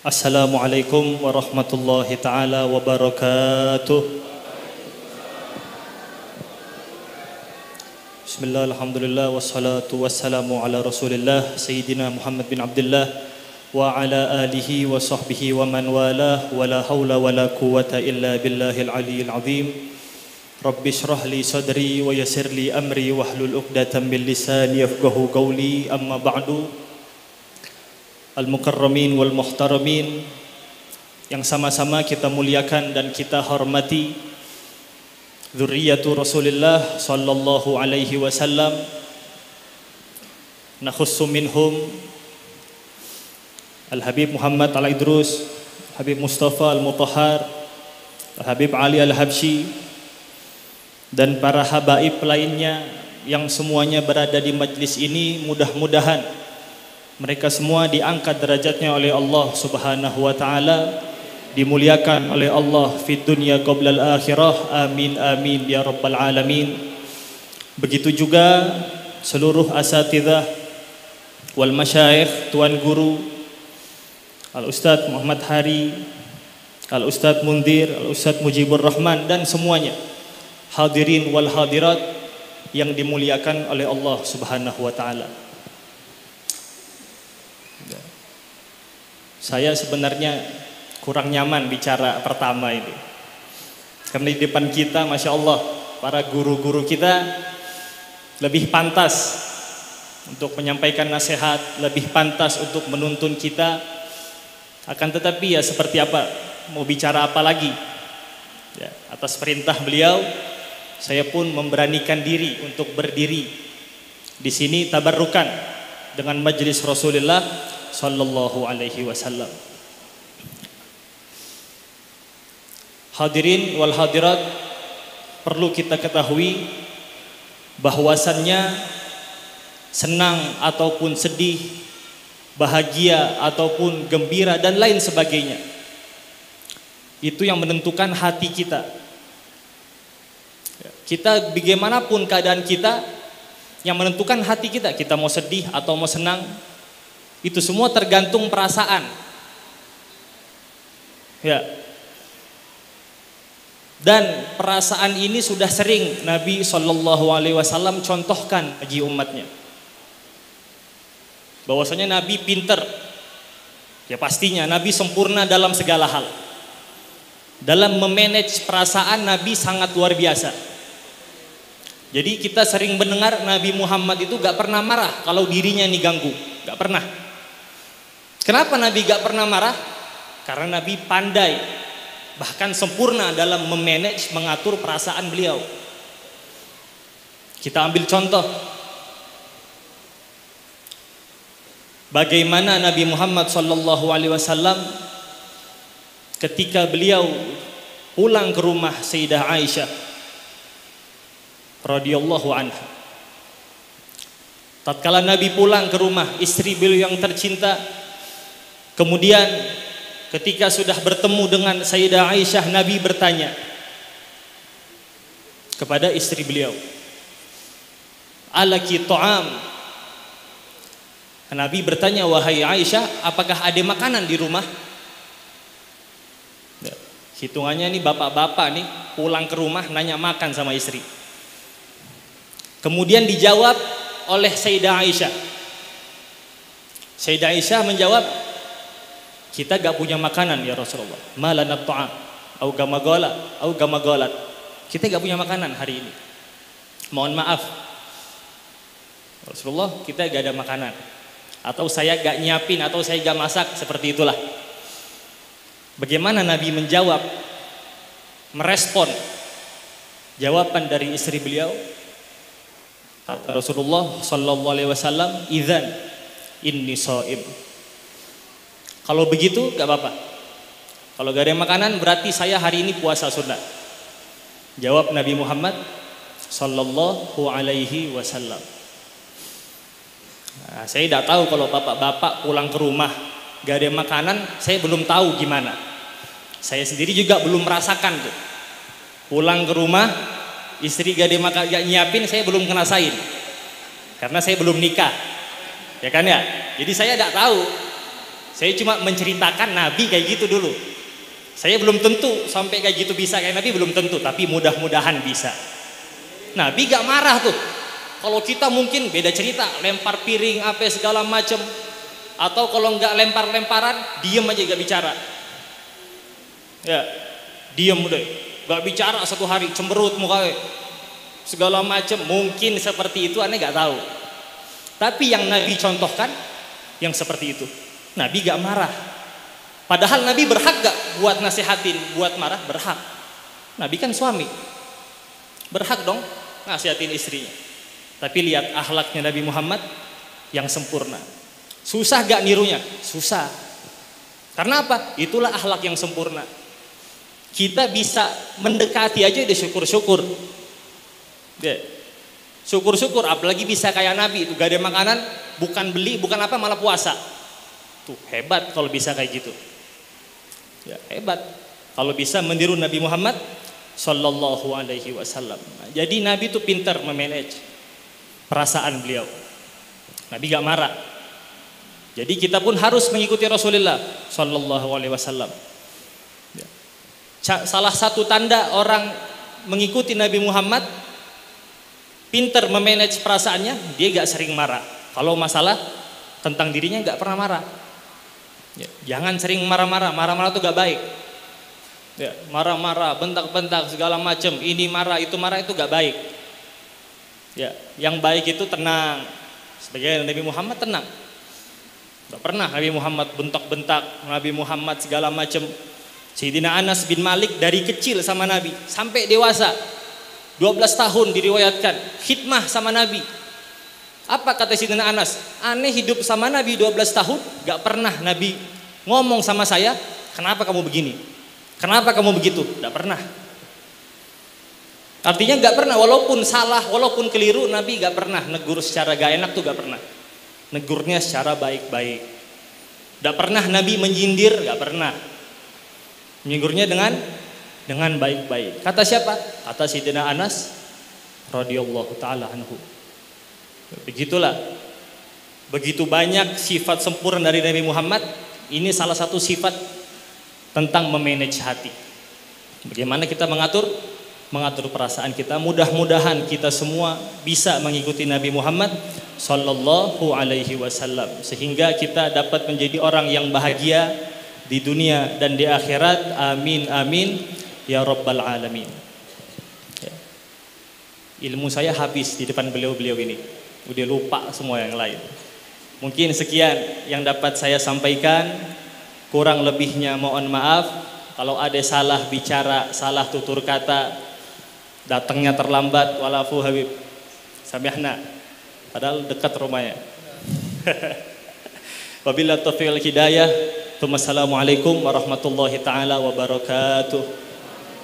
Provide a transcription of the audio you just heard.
Assalamualaikum warahmatullahi taala wabarakatuh. Bismillah, alhamdulillah, wassalatu wassalamu ala rasulillah Sayyidina Muhammad bin Abdullah wa ala alihi wa sahbihi wa man walah, wa la hawla wa la quwwata illa billahil aliyyil azim. Rabbi shrah li sadri wa yassir li amri wahlul 'uqdatam min lisani yafqahu qawli. Amma ba'du. Al-mukarramin wal muhtaramin yang sama-sama kita muliakan dan kita hormati, dzurriyyatu Rasulillah sallallahu alaihi wasallam. Nakhussu minhum Al-Habib Muhammad Al-Idrus, Habib Mustafa Al-Mutahhar, Habib Ali Al-Habsyi, dan para habaib lainnya yang semuanya berada di majlis ini. Mudah-mudahan mereka semua diangkat derajatnya oleh Allah Subhanahu wa taala, dimuliakan oleh Allah fid dunya qabla al-akhirah. Amin amin ya rabbal alamin. Begitu juga seluruh asatidzah wal masyayikh, tuan guru Al-Ustadz Muhammad Hari, Al-Ustadz Mundir, Al-Ustadz Mujibur Rahman, dan semuanya hadirin wal hadirat yang dimuliakan oleh Allah Subhanahu wa taala. Saya sebenarnya kurang nyaman bicara pertama ini, karena di depan kita, Masya Allah, para guru-guru kita lebih pantas untuk menyampaikan nasihat, lebih pantas untuk menuntun kita. Akan tetapi ya seperti apa, mau bicara apa lagi ya, atas perintah beliau saya pun memberanikan diri untuk berdiri di sini tabarrukan dengan majelis Rasulullah sallallahu alaihi wasallam. Hadirin wal hadirat, perlu kita ketahui bahwasannya senang ataupun sedih, bahagia ataupun gembira dan lain sebagainya, itu yang menentukan hati kita. Kita bagaimanapun keadaan kita, yang menentukan hati kita. Kita mau sedih atau mau senang, itu semua tergantung perasaan. Ya. Dan perasaan ini sudah sering Nabi Shallallahu Alaihi Wasallam contohkan bagi umatnya. Bahwasanya Nabi pinter, ya pastinya Nabi sempurna dalam segala hal. Dalam memanage perasaan Nabi sangat luar biasa. Jadi kita sering mendengar Nabi Muhammad itu gak pernah marah kalau dirinya diganggu, gak pernah. Kenapa Nabi gak pernah marah? Karena Nabi pandai, bahkan sempurna dalam memanage, mengatur perasaan beliau. Kita ambil contoh bagaimana Nabi Muhammad SAW ketika beliau pulang ke rumah Sayyidah Aisyah radhiyallahu anha. Tatkala Nabi pulang ke rumah istri beliau yang tercinta, kemudian ketika sudah bertemu dengan Sayyidah Aisyah, Nabi bertanya kepada istri beliau, "Alaki ta'am?" Nabi bertanya, "Wahai Aisyah, apakah ada makanan di rumah?" Hitungannya nih bapak-bapak nih pulang ke rumah nanya makan sama istri. Kemudian dijawab oleh Sayyidah Aisyah. Sayyidah Aisyah menjawab, "Kita gak punya makanan ya Rasulullah. Malana ta'am au gamagolat. Kita gak punya makanan hari ini. Mohon maaf Rasulullah, kita gak ada makanan. Atau saya gak nyiapin, atau saya gak masak." Seperti itulah. Bagaimana Nabi menjawab, merespon jawaban dari istri beliau? Kata Rasulullah sallallahu alaihi wasallam, "Idzan inni shaim." Kalau begitu gak apa-apa. Kalau gak ada makanan berarti saya hari ini puasa sunnah. Jawab Nabi Muhammad sallallahu alaihi wasallam. Nah, saya tidak tahu kalau bapak-bapak pulang ke rumah gak ada makanan, saya belum tahu gimana. Saya sendiri juga belum merasakan tuh. Pulang ke rumah istri gak nyiapin, saya belum ngerasain karena saya belum nikah, ya kan ya. Jadi saya tidak tahu Saya cuma menceritakan Nabi kayak gitu dulu. Saya belum tentu sampai kayak gitu bisa kayak Nabi, belum tentu, tapi mudah-mudahan bisa. Nabi gak marah tuh. Kalau kita mungkin beda cerita, lempar piring apa segala macam, atau kalau nggak lempar-lemparan, diem aja gak bicara. Ya, diem udah, gak bicara 1 hari, cemberut mukanya, segala macam. Mungkin seperti itu, aneh gak tahu. Tapi yang Nabi contohkan, yang seperti itu. Nabi gak marah. Padahal Nabi berhak gak buat nasihatin, buat marah? Berhak. Nabi kan suami, berhak dong nasihatin istrinya. Tapi lihat akhlaknya Nabi Muhammad yang sempurna. Susah gak nirunya? Susah. Karena apa? Itulah akhlak yang sempurna. Kita bisa mendekati aja udah syukur-syukur. Syukur-syukur, apalagi bisa kayak Nabi itu, gak ada makanan, bukan beli, bukan apa, malah puasa. Tuh hebat kalau bisa kayak gitu. Ya, hebat kalau bisa meniru Nabi Muhammad Sallallahu Alaihi Wasallam. Jadi Nabi itu pintar memanage perasaan beliau. Nabi gak marah. Jadi kita pun harus mengikuti Rasulullah Sallallahu Alaihi Wasallam. Salah satu tanda orang mengikuti Nabi Muhammad, pintar memanage perasaannya, dia gak sering marah. Kalau masalah tentang dirinya gak pernah marah. Ya, jangan sering marah-marah, marah-marah itu gak baik. Ya, marah-marah, bentak-bentak segala macam, ini marah itu gak baik. Ya, yang baik itu tenang. Sebagai Nabi Muhammad tenang. Gak pernah Nabi Muhammad bentak-bentak, Nabi Muhammad segala macam. Sayyidina Anas bin Malik dari kecil sama Nabi sampai dewasa 12 tahun diriwayatkan khidmah sama Nabi. Apa kata Sayyidina Anas? Aneh hidup sama Nabi 12 tahun, gak pernah Nabi ngomong sama saya, kenapa kamu begini? Kenapa kamu begitu? Gak pernah. Artinya gak pernah, walaupun salah, walaupun keliru, Nabi gak pernah negur secara gak enak tuh gak pernah. Negurnya secara baik-baik. Gak pernah Nabi menyindir, gak pernah. Menyindirnya dengan baik-baik. Kata siapa? Kata Sayyidina Anas radhiyallahu taala anhu. Begitulah. Begitu banyak sifat sempurna dari Nabi Muhammad. Ini salah satu sifat tentang memanage hati. Bagaimana kita mengatur perasaan kita. Mudah-mudahan kita semua bisa mengikuti Nabi Muhammad Sallallahu Alaihi Wasallam, sehingga kita dapat menjadi orang yang bahagia di dunia dan di akhirat. Amin amin ya rabbal alamin. Ya. Ilmu saya habis di depan beliau-beliau ini. Udah lupa semua yang lain. Mungkin sekian yang dapat saya sampaikan. Kurang lebihnya mohon maaf. Kalau ada salah bicara, salah tutur kata, datangnya terlambat, walafu habib, samihna. Padahal dekat rumahnya. Wabillahi taufiq wal hidayah. Wassalamualaikum warahmatullahi taala wabarakatuh.